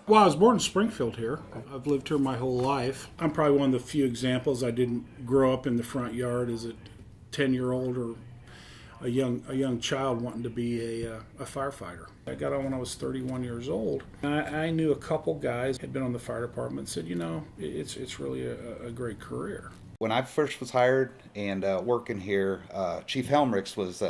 Well, I was born in Springfield here. I've lived here my whole life. I'm probably one of the few examples I didn't grow up in the front yard as a 10-year-old or a young child wanting to be a firefighter. I got on when I was 31 years old. I knew a couple guys had been on the fire department and said, it's really a great career. When I first was hired and working here, Chief Helmerichs was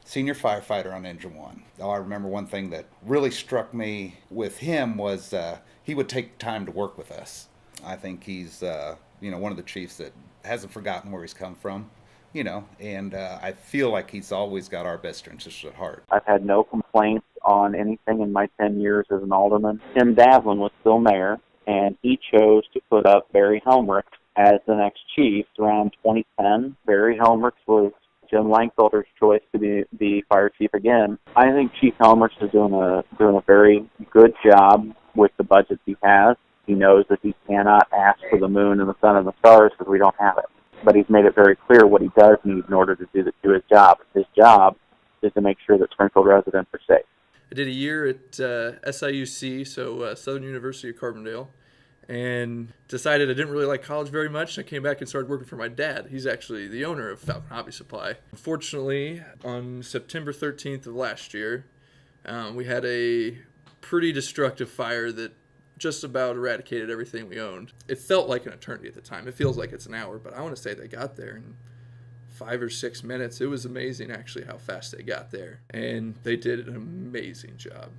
senior firefighter on Engine 1. I remember one thing that really struck me with him was he would take time to work with us. I think he's one of the chiefs that hasn't forgotten where he's come from, and I feel like he's always got our best interests at heart. I've had no complaints on anything in my 10 years as an alderman. Tim Davlin was still mayor, and he chose to put up Barry Helmerichs as the next chief around 2010. Barry Helmerichs was Jim Langfelder's choice to be the fire chief again. I think Chief Helmerichs is doing a very good job with the budget he has. He knows that he cannot ask for the moon and the sun and the stars because we don't have it. But he's made it very clear what he does need in order to do his job. His job is to make sure that Springfield residents are safe. I did a year at SIUC, so Southern University of Carbondale, and decided I didn't really like college very much. I came back and started working for my dad. He's actually the owner of Falcon Hobby Supply. Unfortunately, on September 13th of last year, we had a pretty destructive fire that just about eradicated everything we owned. It felt like an eternity at the time. It feels like it's an hour, but I want to say they got there in 5 or 6 minutes. It was amazing, actually, how fast they got there. And they did an amazing job.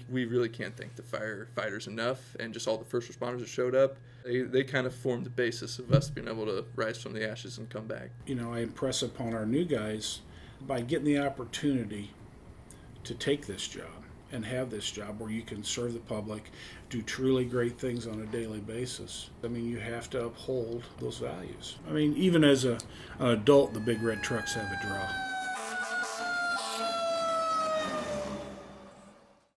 We really can't thank the firefighters enough, and just all the first responders that showed up. They kind of formed the basis of us being able to rise from the ashes and come back. I impress upon our new guys by getting the opportunity to take this job and have this job where you can serve the public, do truly great things on a daily basis. You have to uphold those values. Even as an adult, the big red trucks have a draw.